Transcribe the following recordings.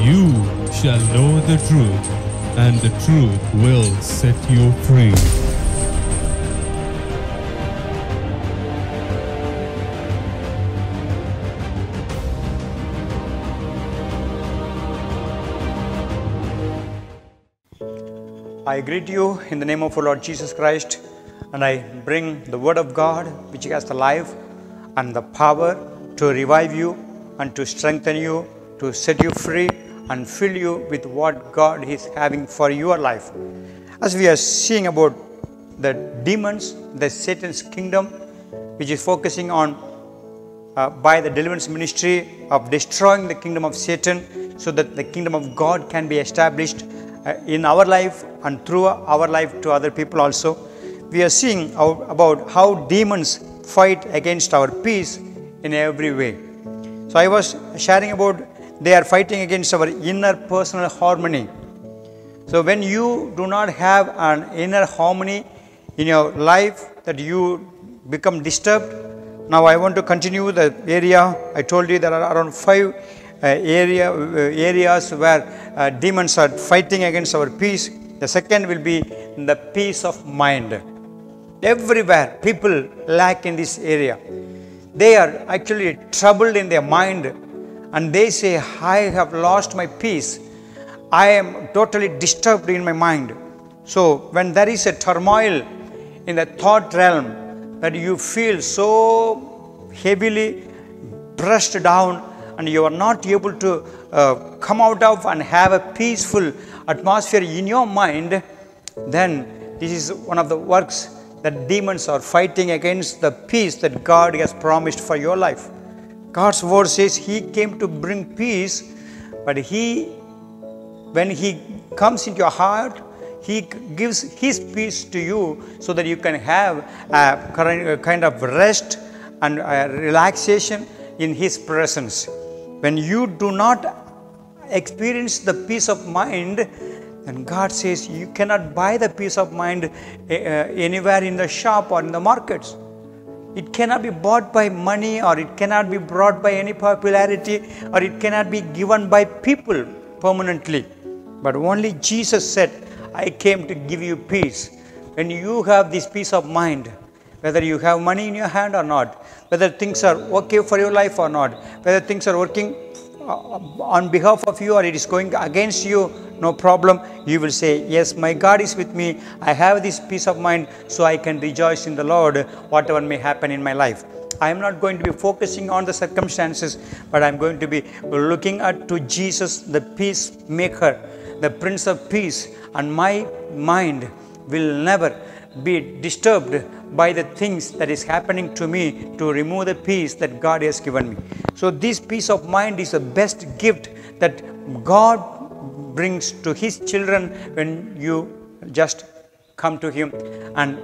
you shall know the truth, and the truth will set you free. I greet you in the name of our Lord Jesus Christ, and I bring the Word of God, which has the life and the power to revive you and to strengthen you, to set you free and fill you with what God is having for your life. As we are seeing about the demons, the Satan's kingdom, which is focusing on by the deliverance ministry of destroying the kingdom of Satan, so that the kingdom of God can be established in our life and through our life to other people also. We are seeing about how demons fight against our peace in every way. So I was sharing about they are fighting against our inner personal harmony. So when you do not have an inner harmony in your life, that you become disturbed. Now I want to continue the area. I told you there are around 5 areas where demons are fighting against our peace. The second will be the peace of mind. Everywhere people lack in this area. They are actually troubled in their mind, and they say, I have lost my peace. I am totally disturbed in my mind. So when there is a turmoil in the thought realm, that you feel so heavily pressed down, and you are not able to come out of and have a peaceful atmosphere in your mind, then this is one of the works that demons are fighting against the peace that God has promised for your life. God's word says He came to bring peace, but when He comes into your heart, He gives His peace to you so that you can have a kind of rest and relaxation in His presence. When you do not experience the peace of mind, then God says you cannot buy the peace of mind anywhere in the shop or in the markets. It cannot be bought by money, or it cannot be brought by any popularity, or it cannot be given by people permanently. But only Jesus said, I came to give you peace. When you have this peace of mind, whether you have money in your hand or not, whether things are okay for your life or not, whether things are working on behalf of you or it is going against you, no problem. You will say, yes, my God is with me. I have this peace of mind, so I can rejoice in the Lord, whatever may happen in my life. I am not going to be focusing on the circumstances, but I am going to be looking to Jesus, the peacemaker, the Prince of Peace, and my mind will never be disturbed by the things that is happening to me, to remove the peace that God has given me. So this peace of mind is the best gift that God brings to His children when you just come to Him and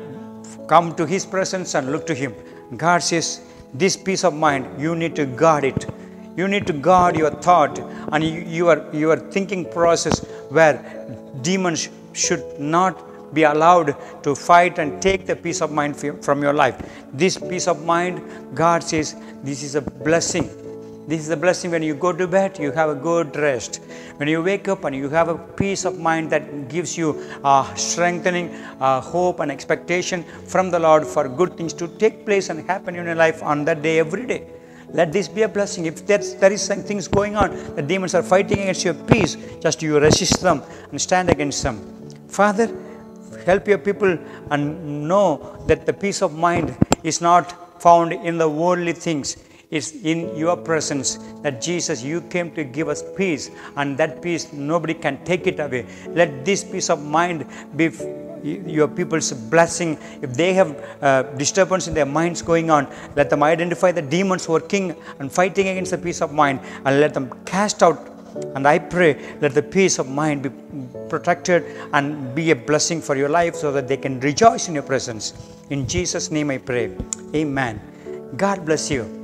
come to His presence and look to Him. God says, this peace of mind, you need to guard it. You need to guard your thought and your thinking process, where demons should not be allowed to fight and take the peace of mind from your life. This peace of mind, God says, this is a blessing. This is a blessing. When you go to bed, you have a good rest. When you wake up and you have a peace of mind that gives you strengthening hope and expectation from the Lord for good things to take place and happen in your life on that day, every day. Let this be a blessing. If there is some things going on, the demons are fighting against your peace, just you resist them and stand against them. Father, help your people and know that the peace of mind is not found in the worldly things. It's in your presence, that Jesus, you came to give us peace, and that peace nobody can take it away. Let this peace of mind be your people's blessing. If they have disturbance in their minds going on, let them identify the demons working and fighting against the peace of mind, and let them cast out. And I pray, let the peace of mind be protected and be a blessing for your life, so that they can rejoice in your presence. In Jesus' name I pray. Amen. God bless you.